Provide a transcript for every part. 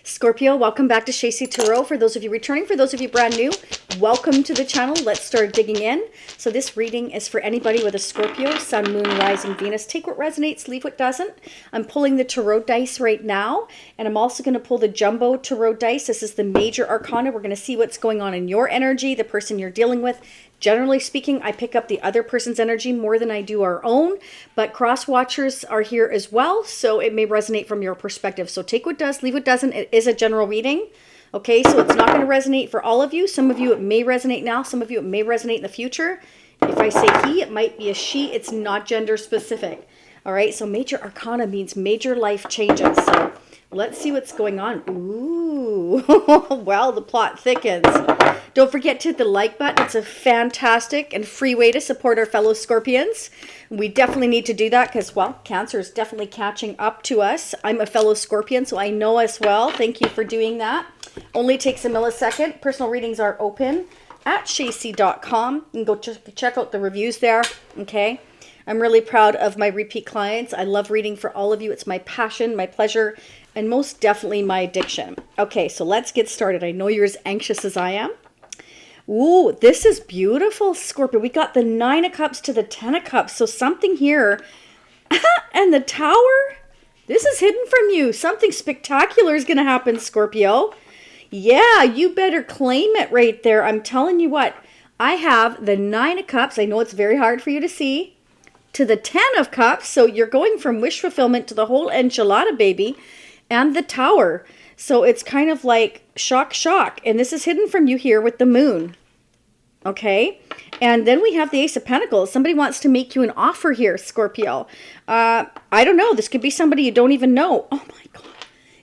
Scorpio, welcome back to Shacy Tarot. For those of you returning, for those of you brand new, welcome to the channel. Let's start digging in. So this reading is for anybody with a Scorpio, Sun, Moon, Rising, Venus. Take what resonates, leave what doesn't. I'm pulling the tarot dice right now, and I'm also going to pull the jumbo tarot dice. This is the major arcana. We're going to see what's going on in your energy, the person you're dealing with. Generally speaking, I pick up the other person's energy more than I do our own, but cross-watchers are here as well, so it may resonate from your perspective. So take what does, leave what doesn't. It is a general reading, okay? So it's not going to resonate for all of you. Some of you, it may resonate now. Some of you, it may resonate in the future. If I say he, it might be a she. It's not gender specific, all right? So major arcana means major life changes. So let's see what's going on. Ooh, well, the plot thickens. Don't forget to hit the like button. It's a fantastic and free way to support our fellow Scorpions. We definitely need to do that because, well, Cancer is definitely catching up to us. I'm a fellow Scorpion, so I know as well. Thank you for doing that. Only takes a millisecond. Personal readings are open at shacy.com. You can go check out the reviews there, okay? I'm really proud of my repeat clients. I love reading for all of you. It's my passion, my pleasure, and most definitely my addiction. Okay, so let's get started. I know you're as anxious as I am. Ooh, this is beautiful, Scorpio. We got the 9 of Cups to the 10 of Cups. So something here. And the Tower. This is hidden from you. Something spectacular is going to happen, Scorpio. Yeah, you better claim it right there. I'm telling you what. I have the 9 of Cups. I know it's very hard for you to see. To the 10 of Cups. So you're going from wish fulfillment to the whole enchilada, baby. And the Tower. So it's kind of like shock, shock. And this is hidden from you here with the Moon. Okay. And then we have the Ace of Pentacles. Somebody wants to make you an offer here, Scorpio. I don't know. This could be somebody you don't even know. Oh my God.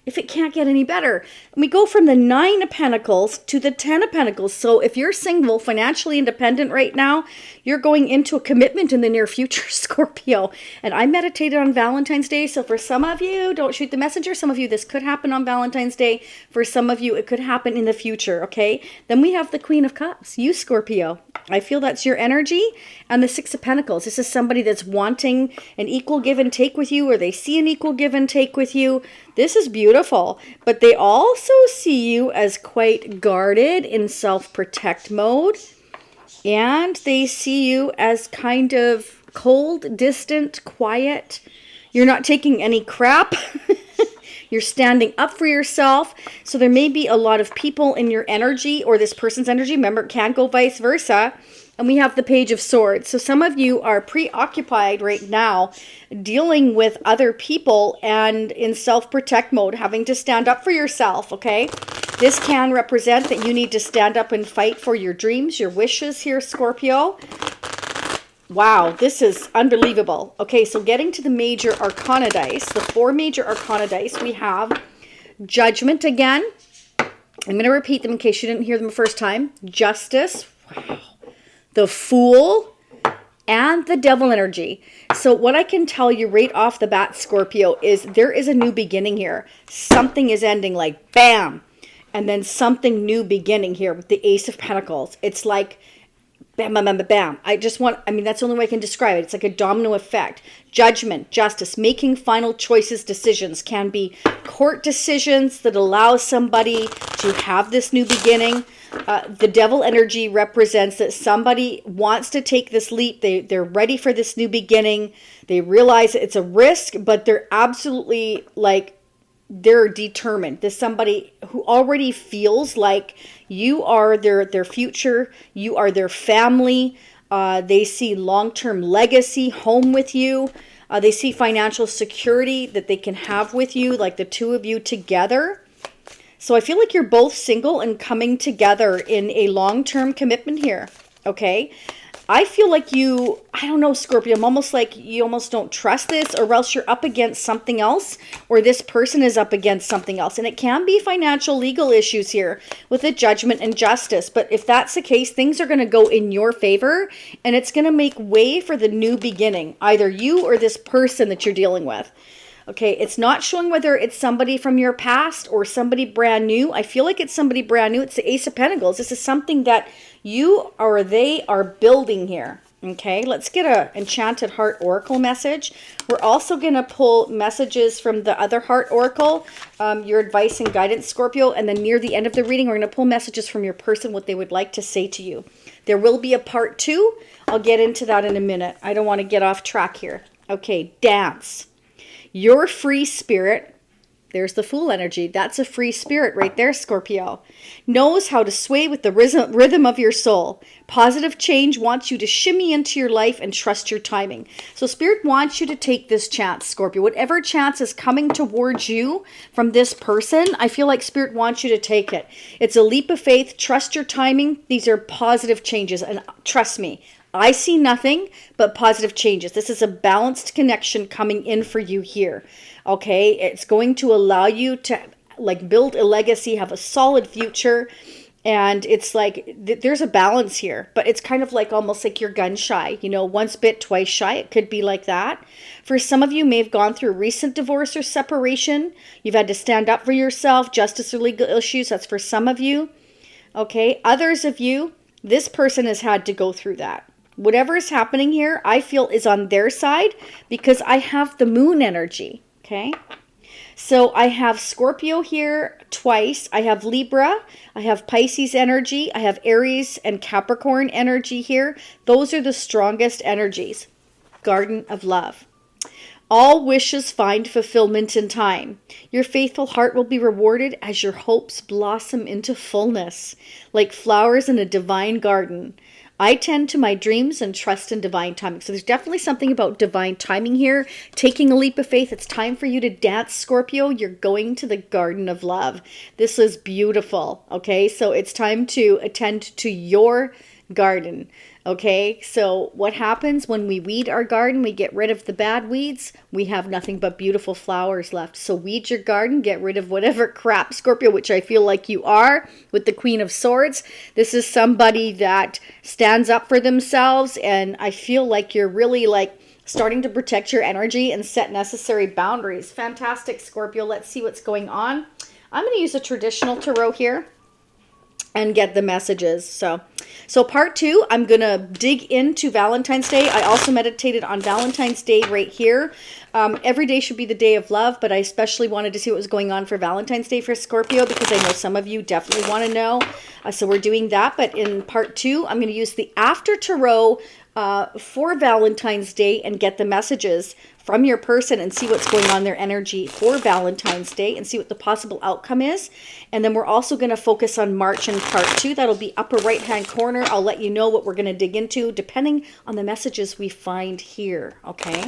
If it can't get any better. We go from the 9 of Pentacles to the 10 of Pentacles. So if you're single, financially independent right now, you're going into a commitment in the near future, Scorpio. And I meditated on Valentine's Day. So for some of you, don't shoot the messenger. Some of you, this could happen on Valentine's Day. For some of you, it could happen in the future, okay? Then we have the Queen of Cups, you, Scorpio. I feel that's your energy. And the 6 of Pentacles. This is somebody that's wanting an equal give and take with you, or they see an equal give and take with you. This is beautiful. But they also see you as quite guarded in self-protect mode. And they see you as kind of cold, distant, quiet. You're not taking any crap. You're standing up for yourself. So there may be a lot of people in your energy or this person's energy. Remember, it can't go vice versa. And we have the Page of Swords. So some of you are preoccupied right now dealing with other people and in self-protect mode, having to stand up for yourself, okay? This can represent that you need to stand up and fight for your dreams, your wishes here, Scorpio. Wow, this is unbelievable. Okay, so getting to the major arcana dice, the 4 major arcana dice, we have Judgment again. I'm going to repeat them in case you didn't hear them the first time. Justice, wow. The Fool, and the Devil energy. So what I can tell you right off the bat, Scorpio, is there is a new beginning here. Something is ending like bam, and then something new beginning here with the Ace of Pentacles. It's like bam, bam, bam, bam. That's the only way I can describe it. It's like a domino effect. Judgment, justice, making final choices, decisions can be court decisions that allow somebody to have this new beginning. The Devil energy represents that somebody wants to take this leap. They're ready for this new beginning. They realize it's a risk, but they're absolutely they're determined. There's somebody who already feels like you are their future. You are their family. They see long-term legacy, home with you. They see financial security that they can have with you, like the two of you together. So I feel like you're both single and coming together in a long-term commitment here, okay? I feel like you, I don't know, Scorpio, I'm almost like you almost don't trust this, or else you're up against something else, or this person is up against something else. And it can be financial, legal issues here with the Judgment and Justice. But if that's the case, things are going to go in your favor, and it's going to make way for the new beginning, either you or this person that you're dealing with. Okay, it's not showing whether it's somebody from your past or somebody brand new. I feel like it's somebody brand new. It's the Ace of Pentacles. This is something that you or they are building here. Okay, let's get a Enchanted Heart Oracle message. We're also going to pull messages from the other Heart Oracle, your advice and guidance, Scorpio. And then near the end of the reading, we're going to pull messages from your person, what they would like to say to you. There will be a part 2. I'll get into that in a minute. I don't want to get off track here. Okay, dance. Your free spirit. There's the Fool energy. That's a free spirit right there, Scorpio. Knows how to sway with the rhythm of your soul. Positive change wants you to shimmy into your life and trust your timing. So Spirit wants you to take this chance, Scorpio. Whatever chance is coming towards you from this person, I feel like Spirit wants you to take it. It's a leap of faith. Trust your timing. These are positive changes. And trust me, I see nothing but positive changes. This is a balanced connection coming in for you here. Okay, it's going to allow you to like build a legacy, have a solid future. And it's like, there's a balance here, but it's kind of like almost like you're gun shy, you know, once bit, twice shy. It could be like that. For some of you may have gone through recent divorce or separation. You've had to stand up for yourself, justice or legal issues. That's for some of you. Okay, others of you, this person has had to go through that. Whatever is happening here, I feel is on their side because I have the Moon energy. Okay, so I have Scorpio here twice. I have Libra. I have Pisces energy. I have Aries and Capricorn energy here. Those are the strongest energies. Garden of Love. All wishes find fulfillment in time. Your faithful heart will be rewarded as your hopes blossom into fullness, like flowers in a divine garden. I tend to my dreams and trust in divine timing. So there's definitely something about divine timing here. Taking a leap of faith. It's time for you to dance, Scorpio. You're going to the Garden of Love. This is beautiful. Okay, so it's time to attend to your garden. Okay, so what happens when we weed our garden? We get rid of the bad weeds. We have nothing but beautiful flowers left. So weed your garden, get rid of whatever crap, Scorpio, which I feel like you are with the Queen of Swords. This is somebody that stands up for themselves, and I feel like you're really like starting to protect your energy and set necessary boundaries. Fantastic, Scorpio. Let's see what's going on. I'm going to use a traditional tarot here and get the messages. So part 2, I'm going to dig into Valentine's Day. I also meditated on Valentine's Day right here. Every day should be the day of love, but I especially wanted to see what was going on for Valentine's Day for Scorpio because I know some of you definitely want to know. So we're doing that, but in part 2, I'm going to use the After Tarot for Valentine's Day and get the messages from your person and see what's going on in their energy for Valentine's Day and see what the possible outcome is. And then we're also going to focus on March in part 2. That'll be upper right hand corner. I'll let you know what we're going to dig into depending on the messages we find here. Okay,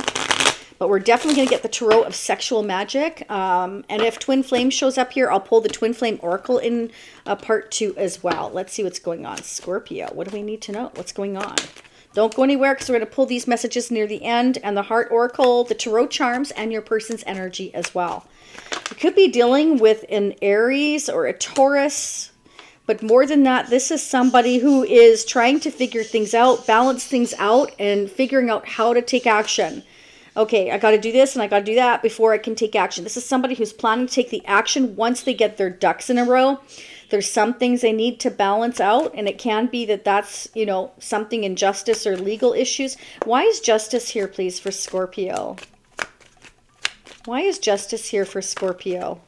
but we're definitely going to get the Tarot of Sexual Magic. And if Twin Flame shows up here, I'll pull the Twin Flame Oracle in part 2 as well. Let's see what's going on. Scorpio, what do we need to know? What's going on? Don't go anywhere because we're going to pull these messages near the end, and the Heart Oracle, the Tarot Charms, and your person's energy as well. You could be dealing with an Aries or a Taurus, but more than that, this is somebody who is trying to figure things out, balance things out, and figuring out how to take action. Okay, I got to do this and I got to do that before I can take action. This is somebody who's planning to take the action once they get their ducks in a row. There's some things they need to balance out, and it can be that that's, you know, something in justice or legal issues. Why is justice here, please, for Scorpio? Why is justice here for Scorpio?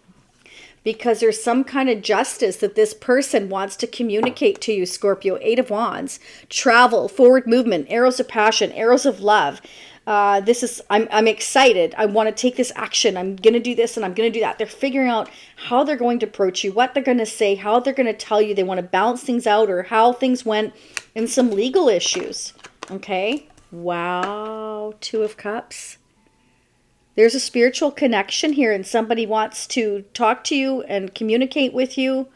Because there's some kind of justice that this person wants to communicate to you, Scorpio. 8 of Wands, travel, forward movement, arrows of passion, arrows of love. I'm excited. I want to take this action. I'm going to do this and I'm going to do that. They're figuring out how they're going to approach you, what they're going to say, how they're going to tell you. They want to balance things out or how things went in some legal issues. Okay. Wow. 2 of Cups. There's a spiritual connection here and somebody wants to talk to you and communicate with you.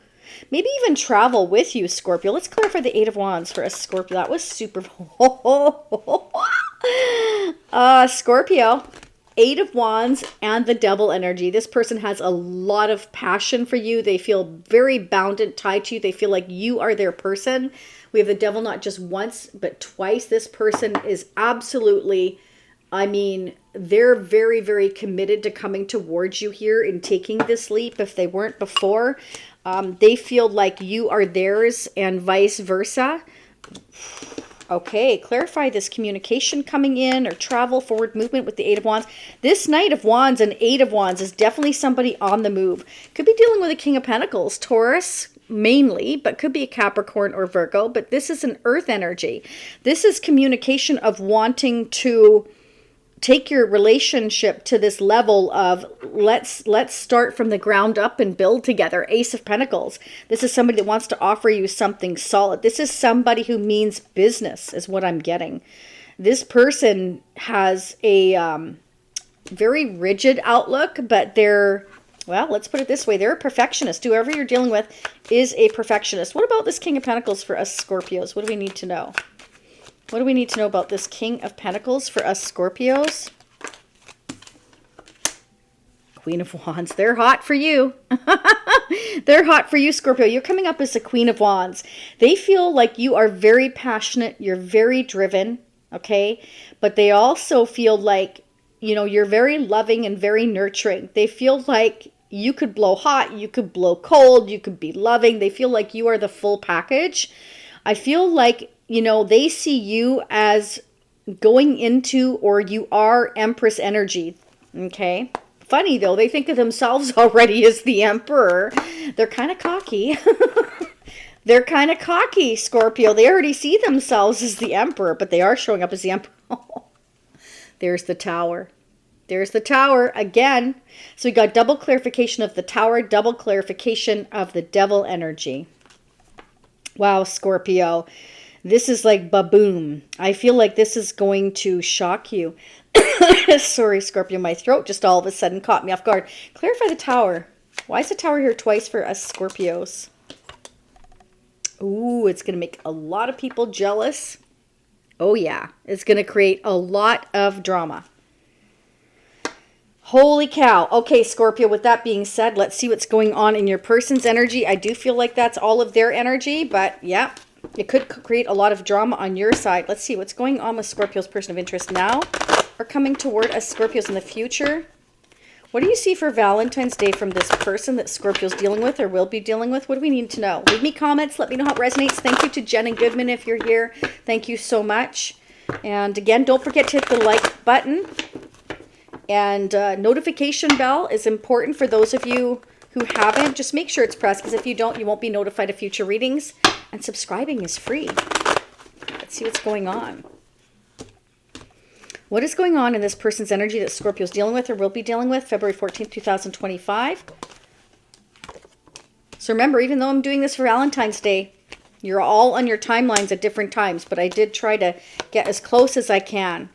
Maybe even travel with you, Scorpio. Let's clarify the 8 of Wands for us, Scorpio. That was super... Scorpio, 8 of Wands and the Devil energy. This person has a lot of passion for you. They feel very bound and tied to you. They feel like you are their person. We have the Devil not just once, but twice. This person is absolutely... I mean, they're very, very committed to coming towards you here and taking this leap if they weren't before. They feel like you are theirs and vice versa. Okay, clarify this communication coming in or travel, forward movement with the Eight of Wands. This Knight of Wands and Eight of Wands is definitely somebody on the move. Could be dealing with a King of Pentacles, Taurus mainly, but could be a Capricorn or Virgo. But this is an earth energy. This is communication of wanting to take your relationship to this level of let's start from the ground up and build together. Ace of Pentacles. This is somebody that wants to offer you something solid. This is somebody who means business is what I'm getting. This person has a very rigid outlook, but they're, well, let's put it this way. They're a perfectionist. Whoever you're dealing with is a perfectionist. What about this King of Pentacles for us Scorpios? What do we need to know? What do we need to know about this King of Pentacles for us Scorpios? Queen of Wands. They're hot for you. They're hot for you, Scorpio. You're coming up as a Queen of Wands. They feel like you are very passionate. You're very driven. Okay. But they also feel like, you know, you're very loving and very nurturing. They feel like you could blow hot. You could blow cold. You could be loving. They feel like you are the full package. I feel like, you know, they see you as going into, or you are Empress energy. Okay. Funny though, they think of themselves already as the Emperor. They're kind of cocky. They're kind of cocky, Scorpio. They already see themselves as the Emperor, but they are showing up as the Emperor. There's the Tower. There's the Tower again. So we got double clarification of the Tower, double clarification of the Devil energy. Wow, Scorpio. This is like ba-boom. I feel like this is going to shock you. Sorry, Scorpio, my throat just all of a sudden caught me off guard. Clarify the Tower. Why is the Tower here twice for us Scorpios? Ooh, it's going to make a lot of people jealous. Oh, yeah. It's going to create a lot of drama. Holy cow. Okay, Scorpio, with that being said, let's see what's going on in your person's energy. I do feel like that's all of their energy, but yeah. It could create a lot of drama on your side. Let's see what's going on with Scorpio's person of interest now or coming toward us Scorpios in the future. What do you see for Valentine's Day from this person that Scorpio's dealing with or will be dealing with? What do we need to know? Leave me comments. Let me know how it resonates. Thank you to Jen and Goodman if you're here. Thank you so much. And again, don't forget to hit the like button. And notification bell is important for those of you who haven't. Just make sure it's pressed, because if you don't, you won't be notified of future readings. And subscribing is free. Let's see what's going on. What is going on in this person's energy that Scorpio's dealing with or will be dealing with February 14th, 2025? So remember, even though I'm doing this for Valentine's Day, you're all on your timelines at different times, but I did try to get as close as I can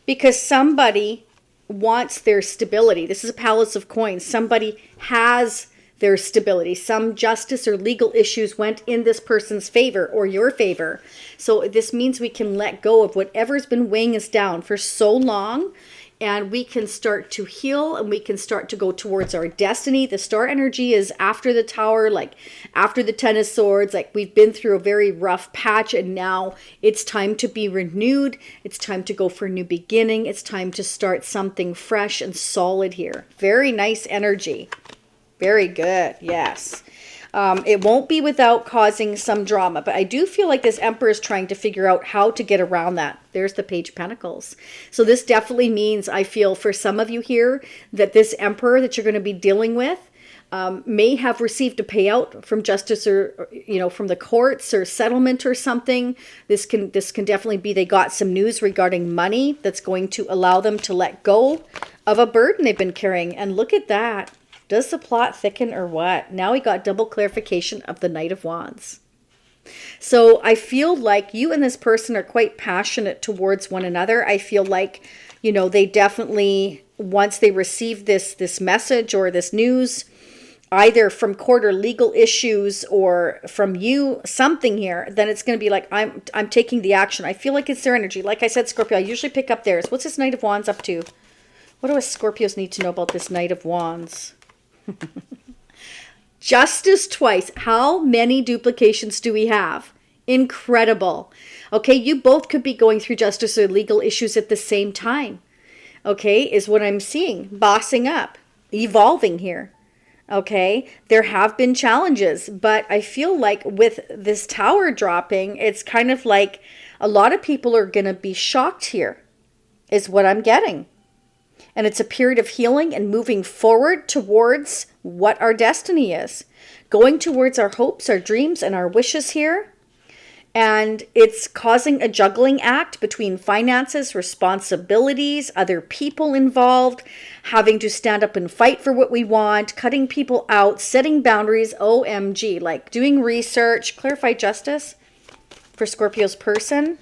because somebody wants their stability. This is a Palace of Coins. Somebody has their stability. Some justice or legal issues went in this person's favor or your favor. So this means we can let go of whatever's been weighing us down for so long, and we can start to heal and we can start to go towards our destiny. The star energy is after the Tower, like after the Ten of Swords. Like we've been through a very rough patch and now it's time to be renewed. It's time to go for a new beginning. It's time to start something fresh and solid here. Very nice energy. Very good. Yes. It won't be without causing some drama, but I do feel like this Emperor is trying to figure out how to get around that. There's the Page of Pentacles. So this definitely means, I feel for some of you here, that this Emperor that you're going to be dealing with may have received a payout from justice or, you know, from the courts or settlement or something. This can definitely be they got some news regarding money that's going to allow them to let go of a burden they've been carrying. And look at that. Does the plot thicken or what? Now we got double clarification of the Knight of Wands. So I feel like you and this person are quite passionate towards one another. I feel like, you know, they definitely, once they receive this message or this news, either from court or legal issues or from you, something here, then it's going to be like, I'm taking the action. I feel like it's their energy. Like I said, Scorpio, I usually pick up theirs. What's this Knight of Wands up to? What do us Scorpios need to know about this Knight of Wands? Justice twice. How many duplications do we have? Incredible. Okay, you both could be going through justice or legal issues at the same time. Okay, is what I'm seeing. Bossing up, evolving here. Okay, there have been challenges, but I feel like with this Tower dropping, it's kind of like A lot of people are going to be shocked here, is what I'm getting. And it's a period of healing and moving forward towards what our destiny is. Going towards our hopes, our dreams, and our wishes here. And it's causing a juggling act between finances, responsibilities, other people involved, having to stand up and fight for what we want, cutting people out, setting boundaries, OMG, like doing research, clarify justice for Scorpio's person.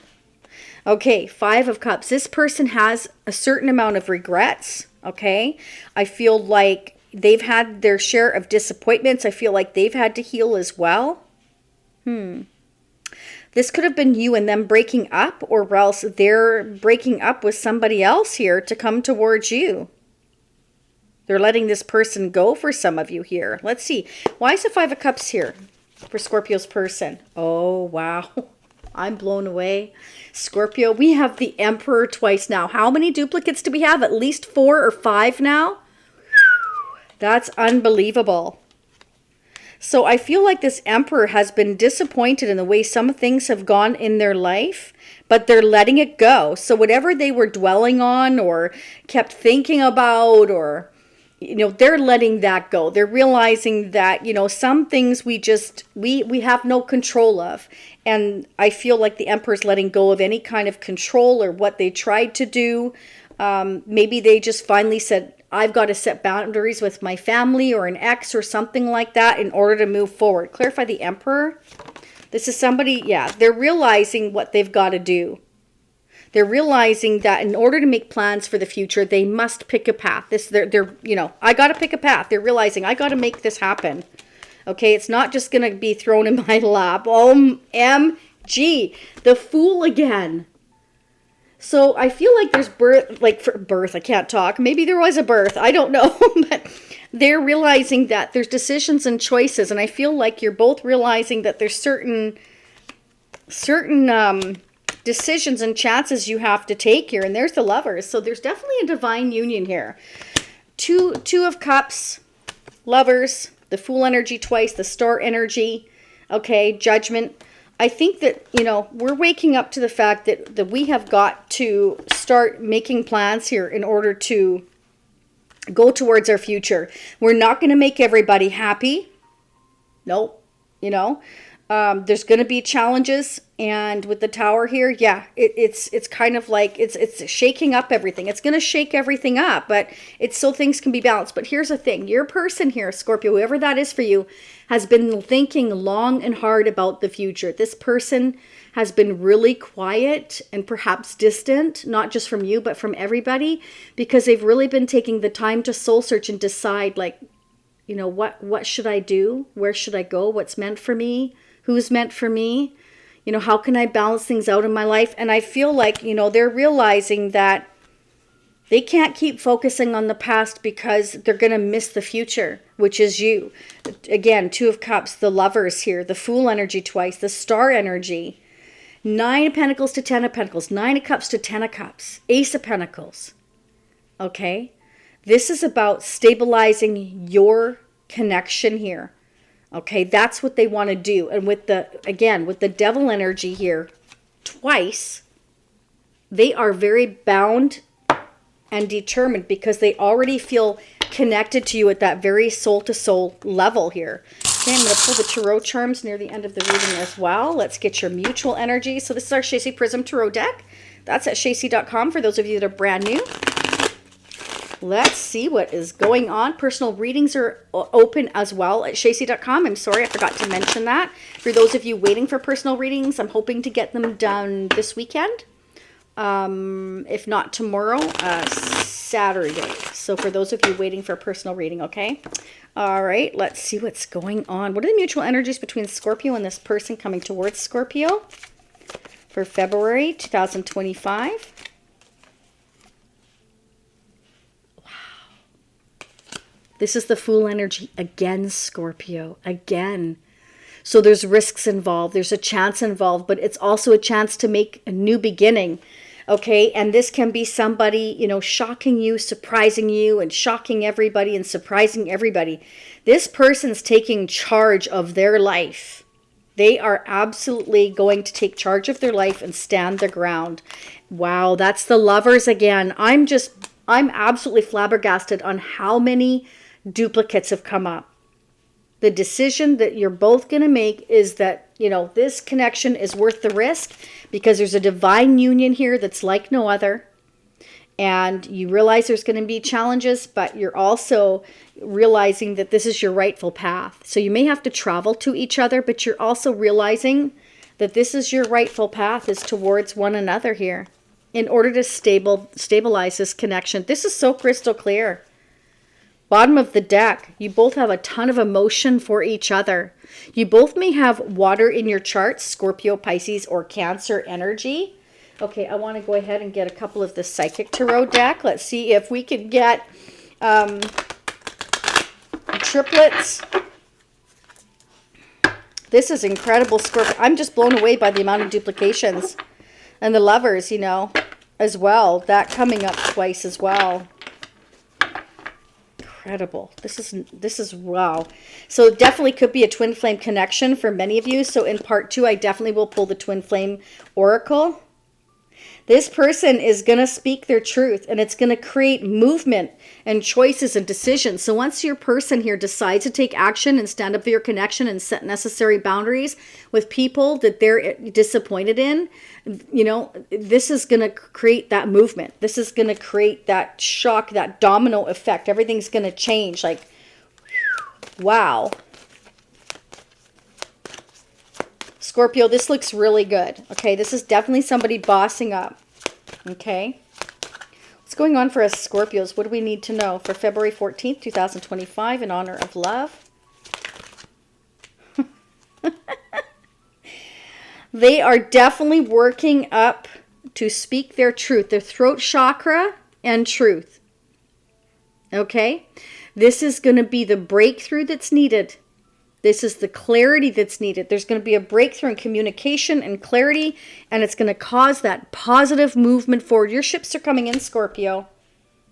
Okay, 5 of Cups. This person has a certain amount of regrets, okay? I feel like they've had their share of disappointments. I feel like they've had to heal as well. This could have been you and them breaking up, or else they're breaking up with somebody else here to come towards you. They're letting this person go for some of you here. Let's see. Why is the 5 of Cups here for Scorpio's person? Oh, wow. I'm blown away. Scorpio, we have the Emperor twice now. How many duplicates do we have? At least 4 or 5 now? That's unbelievable. So I feel like this Emperor has been disappointed in the way some things have gone in their life, but they're letting it go. So whatever they were dwelling on or kept thinking about, or, you know, they're letting that go. They're realizing that, you know, some things we have no control of. And I feel like the Emperor's letting go of any kind of control or what they tried to do. Maybe they just finally said, I've got to set boundaries with my family or an ex or something like that in order to move forward. Clarify the Emperor. This is somebody, yeah, they're realizing what they've got to do. They're realizing that in order to make plans for the future, they must pick a path. They're you know, I got to pick a path. They're realizing I got to make this happen. Okay, it's not just going to be thrown in my lap. OMG, the Fool again. So I feel like there's birth, I can't talk. Maybe there was a birth, I don't know. But they're realizing that there's decisions and choices. And I feel like you're both realizing that there's certain decisions and chances you have to take here. And there's the Lovers. So there's definitely a divine union here. Two of Cups, Lovers, the Fool energy twice, the Star energy, okay, Judgment. I think that, you know, we're waking up to the fact that we have got to start making plans here in order to go towards our future. We're not going to make everybody happy. Nope. You know, there's going to be challenges. And with the Tower here, yeah, it's kind of like it's shaking up everything. It's going to shake everything up, but it's so things can be balanced. But here's the thing. Your person here, Scorpio, whoever that is for you, has been thinking long and hard about the future. This person has been really quiet and perhaps distant, not just from you, but from everybody, because they've really been taking the time to soul search and decide, like, you know, what should I do? Where should I go? What's meant for me? Who's meant for me? You know, how can I balance things out in my life? And I feel like, you know, they're realizing that they can't keep focusing on the past because they're going to miss the future, which is you. Again, 2 of Cups, the Lovers here, the Fool energy twice, the Star energy, 9 of Pentacles to 10 of Pentacles, 9 of Cups to 10 of Cups, Ace of Pentacles. Okay? This is about stabilizing your connection here. Okay, that's what they want to do. And with the Devil energy here, twice, they are very bound and determined because they already feel connected to you at that very soul-to-soul level here. Okay, I'm going to pull the Tarot charms near the end of the reading as well. Let's get your mutual energy. So this is our Shacy Prism Tarot deck. That's at shacy.com for those of you that are brand new. Let's see what is going on. Personal readings are open as well at shacy.com. I'm sorry, I forgot to mention that. For those of you waiting for personal readings, I'm hoping to get them done this weekend. If not tomorrow, Saturday. So for those of you waiting for a personal reading, okay? All right, let's see what's going on. What are the mutual energies between Scorpio and this person coming towards Scorpio for February 2025? This is the Fool energy again, Scorpio, again. So there's risks involved. There's a chance involved, but it's also a chance to make a new beginning. Okay, and this can be somebody, you know, shocking you, surprising you, and shocking everybody and surprising everybody. This person's taking charge of their life. They are absolutely going to take charge of their life and stand their ground. Wow, that's the Lovers again. I'm absolutely flabbergasted on how many duplicates have come up. The decision that you're both going to make is that, you know, this connection is worth the risk because there's a divine union here that's like no other. And you realize there's going to be challenges, but you're also realizing that this is your rightful path. So you may have to travel to each other, but you're also realizing that this is your rightful path is towards one another here in order to stabilize this connection. This is so crystal clear. Bottom of the deck, you both have a ton of emotion for each other. You both may have water in your charts, Scorpio, Pisces, or Cancer energy. Okay, I want to go ahead and get a couple of the Psychic Tarot deck. Let's see if we could get triplets. This is incredible, Scorpio. I'm just blown away by the amount of duplications. And the Lovers, you know, as well. That coming up twice as well. Incredible. This is wow. So it definitely could be a twin flame connection for many of you. So in part 2, I definitely will pull the twin flame oracle. This person is going to speak their truth, and it's going to create movement and choices and decisions. So once your person here decides to take action and stand up for your connection and set necessary boundaries with people that they're disappointed in, you know, this is going to create that movement. This is going to create that shock, that domino effect. Everything's going to change. Like, wow. Scorpio, this looks really good. Okay, this is definitely somebody bossing up. Okay. What's going on for us Scorpios? What do we need to know for February 14th, 2025 in honor of love? They are definitely working up to speak their truth, their throat chakra and truth. Okay? This is going to be the breakthrough that's needed. This is the clarity that's needed. There's going to be a breakthrough in communication and clarity, and it's going to cause that positive movement forward. Your ships are coming in, Scorpio.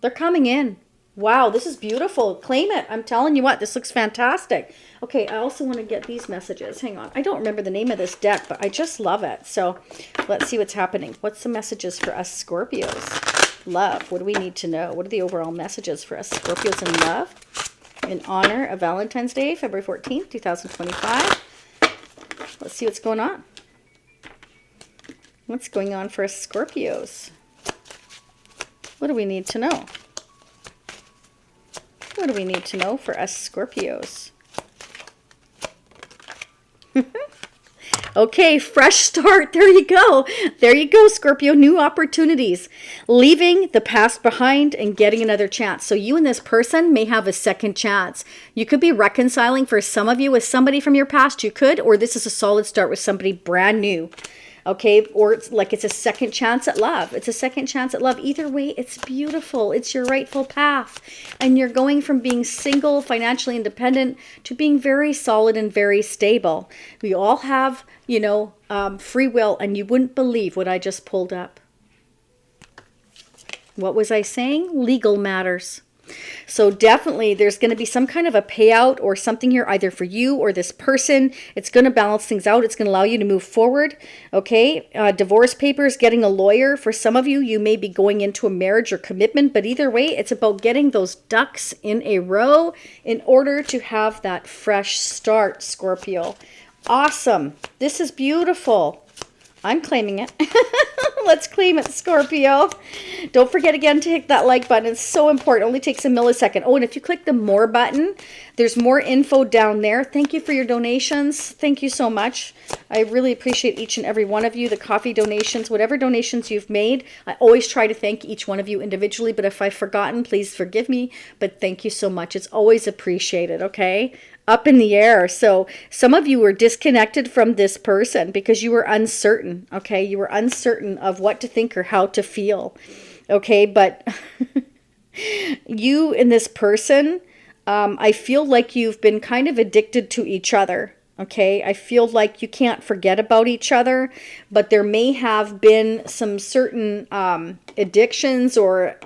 They're coming in. Wow, this is beautiful. Claim it. I'm telling you what, this looks fantastic. Okay, I also want to get these messages. Hang on. I don't remember the name of this deck, but I just love it. So let's see what's happening. What's the messages for us Scorpios? Love. What do we need to know? What are the overall messages for us Scorpios in love? In honor of Valentine's Day, February 14th, 2025. Let's see what's going on. What's going on for us Scorpios? What do we need to know? What do we need to know for us Scorpios? Okay, fresh start. There you go. There you go, Scorpio. New opportunities. Leaving the past behind and getting another chance. So you and this person may have a second chance. You could be reconciling for some of you with somebody from your past. You could, or this is a solid start with somebody brand new. Okay, or it's like it's a second chance at love. It's a second chance at love. Either way, it's beautiful. It's your rightful path. And you're going from being single, financially independent, to being very solid and very stable. We all have, you know, free will, and you wouldn't believe what I just pulled up. What was I saying? Legal matters. So definitely there's going to be some kind of a payout or something here either for you or this person. It's going to balance things out. It's going to allow you to move forward. Okay. Divorce papers, getting a lawyer. For some of you, you may be going into a marriage or commitment, but either way, it's about getting those ducks in a row in order to have that fresh start, Scorpio. Awesome. This is beautiful. I'm claiming it. Let's claim it, Scorpio. Don't forget again to hit that like button. It's so important. It only takes a millisecond. Oh, and if you click the more button, there's more info down there. Thank you for your donations. Thank you so much. I really appreciate each and every one of you. The coffee donations, whatever donations you've made. I always try to thank each one of you individually, but if I've forgotten, please forgive me. But thank you so much. It's always appreciated, okay? Up in the air. So some of you were disconnected from this person because you were uncertain. Okay. You were uncertain of what to think or how to feel. Okay. But you and this person, I feel like you've been kind of addicted to each other. Okay. I feel like you can't forget about each other, but there may have been some certain addictions or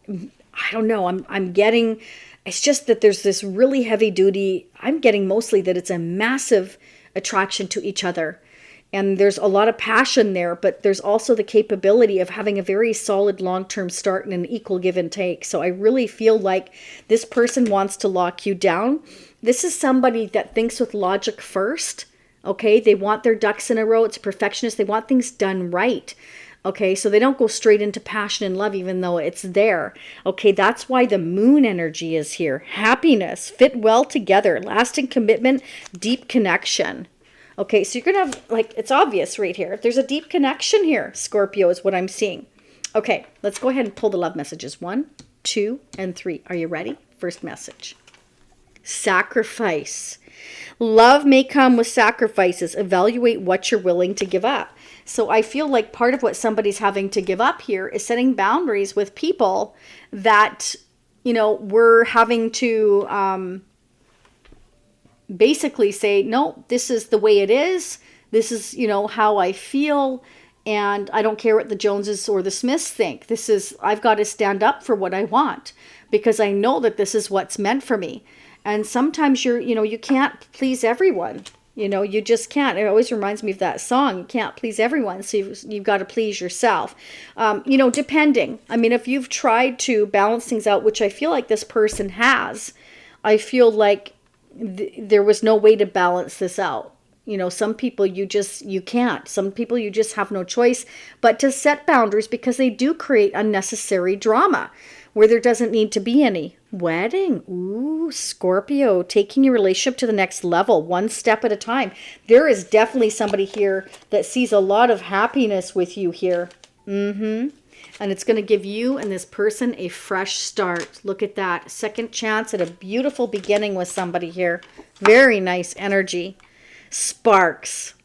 I don't know. I'm getting It's just that there's this really heavy duty. I'm getting mostly that it's a massive attraction to each other. And there's a lot of passion there, but there's also the capability of having a very solid long-term start and an equal give and take. So I really feel like this person wants to lock you down. This is somebody that thinks with logic first. Okay, they want their ducks in a row. It's a perfectionist. They want things done right. Okay, so they don't go straight into passion and love even though it's there. Okay, that's why the moon energy is here. Happiness, fit well together, lasting commitment, deep connection. Okay, so you're going to have, like, it's obvious right here. There's a deep connection here, Scorpio, is what I'm seeing. Okay, let's go ahead and pull the love messages. 1, 2, and 3. Are you ready? First message. Sacrifice. Love may come with sacrifices. Evaluate what you're willing to give up. So I feel like part of what somebody's having to give up here is setting boundaries with people that, you know, we're having to basically say, no, this is the way it is. This is, you know, how I feel. And I don't care what the Joneses or the Smiths think. I've got to stand up for what I want because I know that this is what's meant for me. And sometimes you can't please everyone. You just can't. It always reminds me of that song. You can't please everyone, so you've got to please yourself. Depending. I mean, if you've tried to balance things out, which I feel like this person has, I feel like there was no way to balance this out. Some people you can't. Some people you just have no choice but to set boundaries because they do create unnecessary drama where there doesn't need to be any. Wedding. Ooh, Scorpio, taking your relationship to the next level, one step at a time. There is definitely somebody here that sees a lot of happiness with you here. And it's going to give you and this person a fresh start. Look at that. Second chance at a beautiful beginning with somebody here. Very nice energy. Sparks.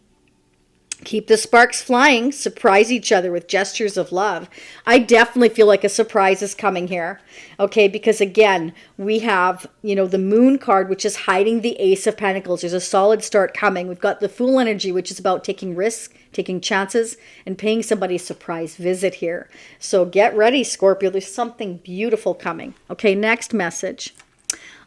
Keep the sparks flying. Surprise each other with gestures of love. I definitely feel like a surprise is coming here. Okay, because again, we have, the Moon card, which is hiding the Ace of Pentacles. There's a solid start coming. We've got the Fool energy, which is about taking risks, taking chances, and paying somebody a surprise visit here. So get ready, Scorpio. There's something beautiful coming. Okay, next message.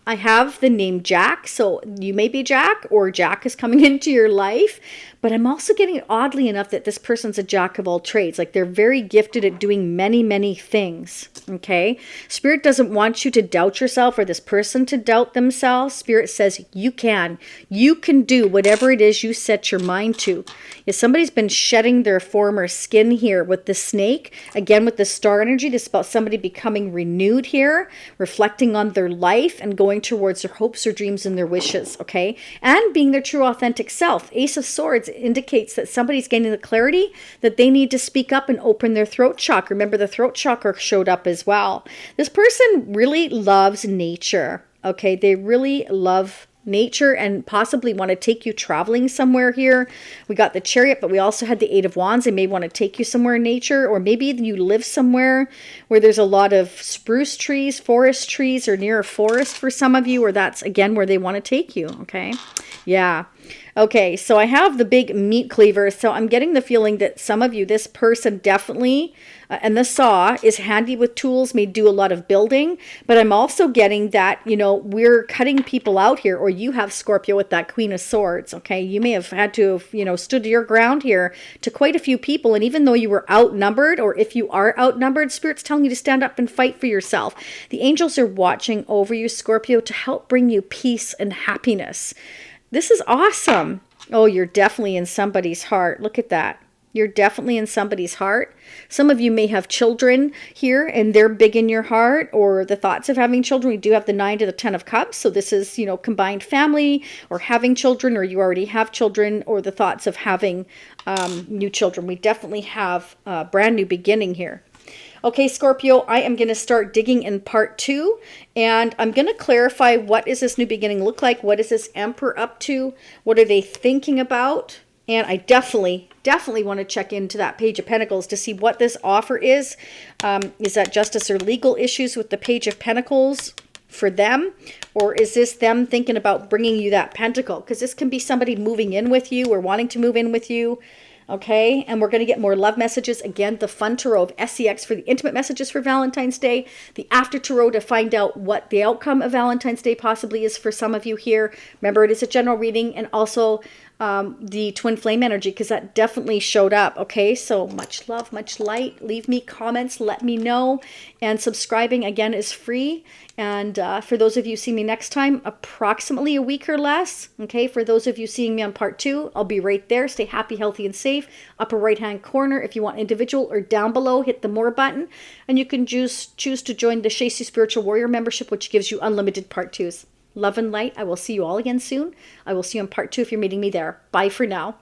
I have the name Jack, so you may be Jack or Jack is coming into your life, but I'm also getting oddly enough that this person's a jack of all trades. Like they're very gifted at doing many, many things, okay? Spirit doesn't want you to doubt yourself or this person to doubt themselves. Spirit says you can. You can do whatever it is you set your mind to. If somebody's been shedding their former skin here with the snake, again with the star energy, this is about somebody becoming renewed here, reflecting on their life and going towards their hopes or dreams and their wishes, okay? And being their true authentic self. Ace of Swords indicates that somebody's getting the clarity that they need to speak up and open their throat chakra. Remember, the throat chakra showed up as well. This person really loves nature, okay? They really love nature and possibly want to take you traveling somewhere here. We got the Chariot, but we also had the Eight of Wands. They may want to take you somewhere in nature, or maybe you live somewhere where there's a lot of spruce trees, forest trees, or near a forest for some of you, or that's again where they want to take you, okay? Yeah. Okay, so I have the big meat cleaver, so I'm getting the feeling that some of you, this person definitely, and the saw is handy with tools, may do a lot of building, but I'm also getting that, we're cutting people out here, or you have Scorpio with that Queen of Swords, okay? You may have had to have, stood your ground here to quite a few people, and even though you were outnumbered, or if you are outnumbered, Spirit's telling you to stand up and fight for yourself. The angels are watching over you, Scorpio, to help bring you peace and happiness. This is awesome. Oh, you're definitely in somebody's heart. Look at that. You're definitely in somebody's heart. Some of you may have children here and they're big in your heart, or the thoughts of having children. We do have the 9 to the 10 of Cups. So this is, combined family or having children, or you already have children, or the thoughts of having new children. We definitely have a brand new beginning here. Okay, Scorpio, I am going to start digging in part 2, and I'm going to clarify what is this new beginning look like? What is this Emperor up to? What are they thinking about? And I definitely want to check into that Page of Pentacles to see what this offer is. Is that justice or legal issues with the Page of Pentacles for them? Or is this them thinking about bringing you that pentacle? Because this can be somebody moving in with you or wanting to move in with you. Okay, and we're going to get more love messages. Again, the fun tarot of SEX for the intimate messages for Valentine's Day. The after tarot to find out what the outcome of Valentine's Day possibly is for some of you here. Remember, it is a general reading, and also the twin flame energy, because that definitely showed up. Okay, so much love, much light. Leave me comments, let me know, and subscribing again is free. And for those of you seeing me next time, approximately a week or less. Okay, for those of you seeing me on part 2, I'll be right there. Stay happy, healthy, and safe. Upper right hand corner if you want individual, or down below hit the more button, and you can choose to join the Shacey Spiritual Warrior membership, which gives you unlimited part 2s. Love and light. I will see you all again soon. I will see you on part 2 if you're meeting me there. Bye for now.